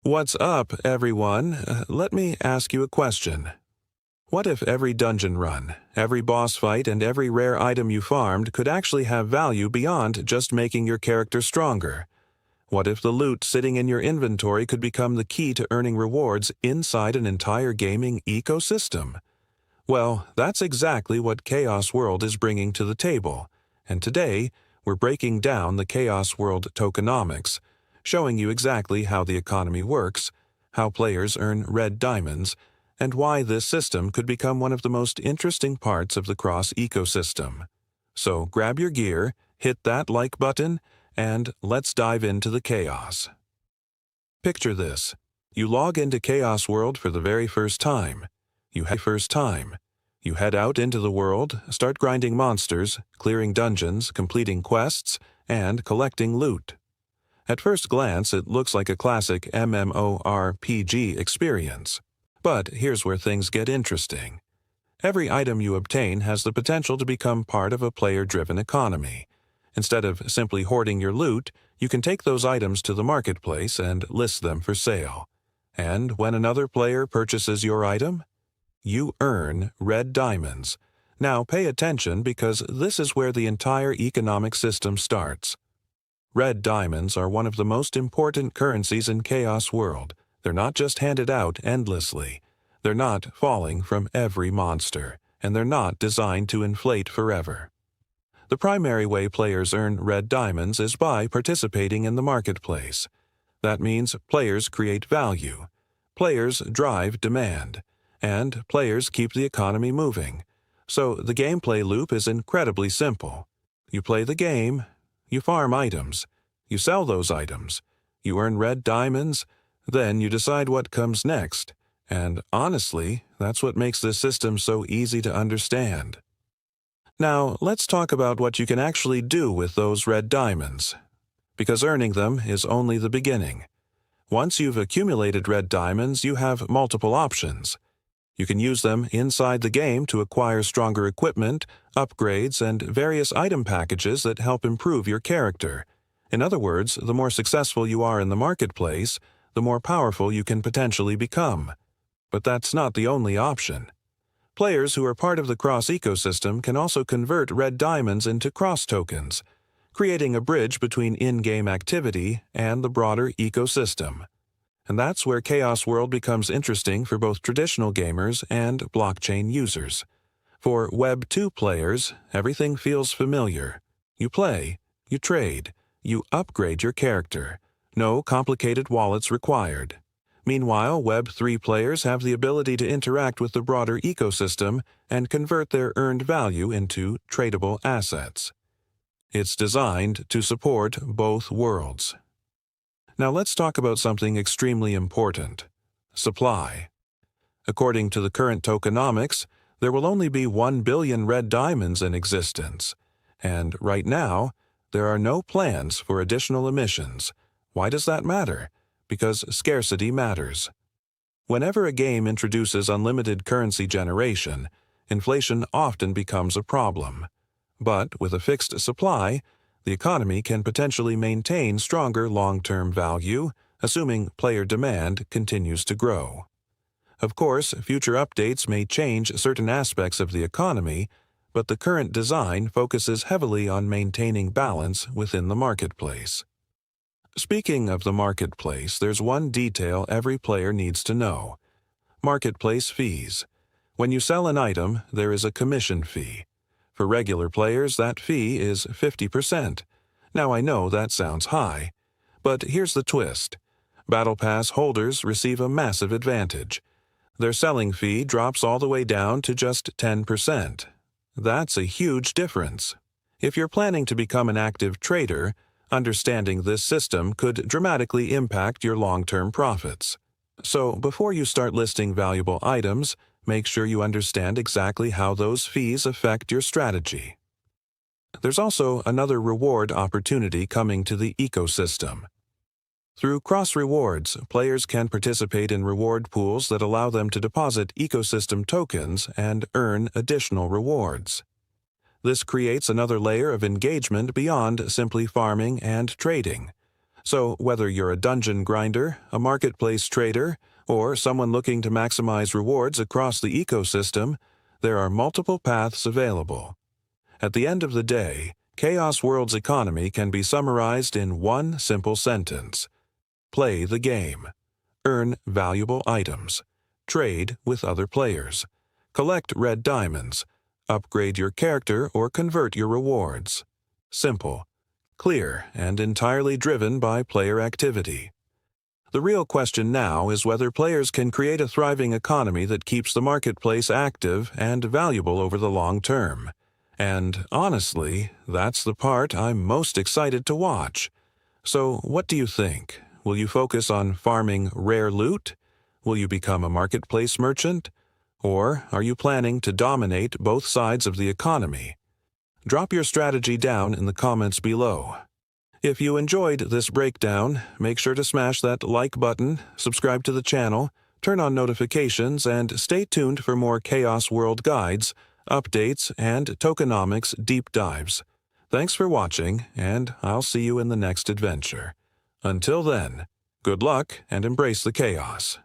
What's up, everyone? Let me ask you a question. What if every dungeon run, every boss fight, and every rare item you farmed could actually have value beyond just making your character stronger? What if the loot sitting in your inventory could become the key to earning rewards inside an entire gaming ecosystem? Well, that's exactly what Chaos World is bringing to the table, and today we're breaking down the Chaos World Tokenomics, showing you exactly how the economy works, how players earn red diamonds, and why this system could become one of the most interesting parts of the cross ecosystem. So grab your gear, hit that like button, and let's dive into the chaos. Picture this. You log into Chaos World for the very first time. You head out into the world, start grinding monsters, clearing dungeons, completing quests, and collecting loot. At first glance, it looks like a classic MMORPG experience. But here's where things get interesting. Every item you obtain has the potential to become part of a player-driven economy. Instead of simply hoarding your loot, you can take those items to the marketplace and list them for sale. And when another player purchases your item, you earn red diamonds. Now pay attention because this is where the entire economic system starts. Red diamonds are one of the most important currencies in Chaos World. They're not just handed out endlessly. They're not falling from every monster, and they're not designed to inflate forever. The primary way players earn red diamonds is by participating in the marketplace. That means players create value, players drive demand, and players keep the economy moving. So the gameplay loop is incredibly simple. You play the game, you farm items, you sell those items, you earn red diamonds, then you decide what comes next, and honestly, that's what makes this system so easy to understand. Now, let's talk about what you can actually do with those red diamonds, because earning them is only the beginning. Once you've accumulated red diamonds, you have multiple options. You can use them inside the game to acquire stronger equipment, upgrades, and various item packages that help improve your character. In other words, the more successful you are in the marketplace, the more powerful you can potentially become. But that's not the only option. Players who are part of the cross ecosystem can also convert red diamonds into cross tokens, creating a bridge between in-game activity and the broader ecosystem. And that's where Chaos World becomes interesting for both traditional gamers and blockchain users. For Web 2 players, everything feels familiar. You play, you trade, you upgrade your character. No complicated wallets required. Meanwhile, Web 3 players have the ability to interact with the broader ecosystem and convert their earned value into tradable assets. It's designed to support both worlds. Now let's talk about something extremely important: supply. According to the current tokenomics, there will only be 1 billion red diamonds in existence. And right now, there are no plans for additional emissions. Why does that matter? Because scarcity matters. Whenever a game introduces unlimited currency generation, inflation often becomes a problem. But with a fixed supply, the economy can potentially maintain stronger long-term value, assuming player demand continues to grow. Of course, future updates may change certain aspects of the economy, but the current design focuses heavily on maintaining balance within the marketplace. Speaking of the marketplace, there's one detail every player needs to know: marketplace fees. When you sell an item, there is a commission fee. For regular players, that fee is 50%. Now I know that sounds high, but here's the twist. Battle Pass holders receive a massive advantage. Their selling fee drops all the way down to just 10%. That's a huge difference. If you're planning to become an active trader, understanding this system could dramatically impact your long-term profits. So before you start listing valuable items, make sure you understand exactly how those fees affect your strategy. There's also another reward opportunity coming to the ecosystem. Through cross rewards, players can participate in reward pools that allow them to deposit ecosystem tokens and earn additional rewards. This creates another layer of engagement beyond simply farming and trading. So whether you're a dungeon grinder, a marketplace trader, or someone looking to maximize rewards across the ecosystem, there are multiple paths available. At the end of the day, Chaos World's economy can be summarized in one simple sentence. Play the game. Earn valuable items. Trade with other players. Collect red diamonds. Upgrade your character or convert your rewards. Simple, clear, and entirely driven by player activity. The real question now is whether players can create a thriving economy that keeps the marketplace active and valuable over the long term. And honestly, that's the part I'm most excited to watch. So what do you think? Will you focus on farming rare loot? Will you become a marketplace merchant? Or are you planning to dominate both sides of the economy? Drop your strategy down in the comments below. If you enjoyed this breakdown, make sure to smash that like button, subscribe to the channel, turn on notifications, and stay tuned for more Chaos World guides, updates, and tokenomics deep dives. Thanks for watching, and I'll see you in the next adventure. Until then, good luck and embrace the chaos.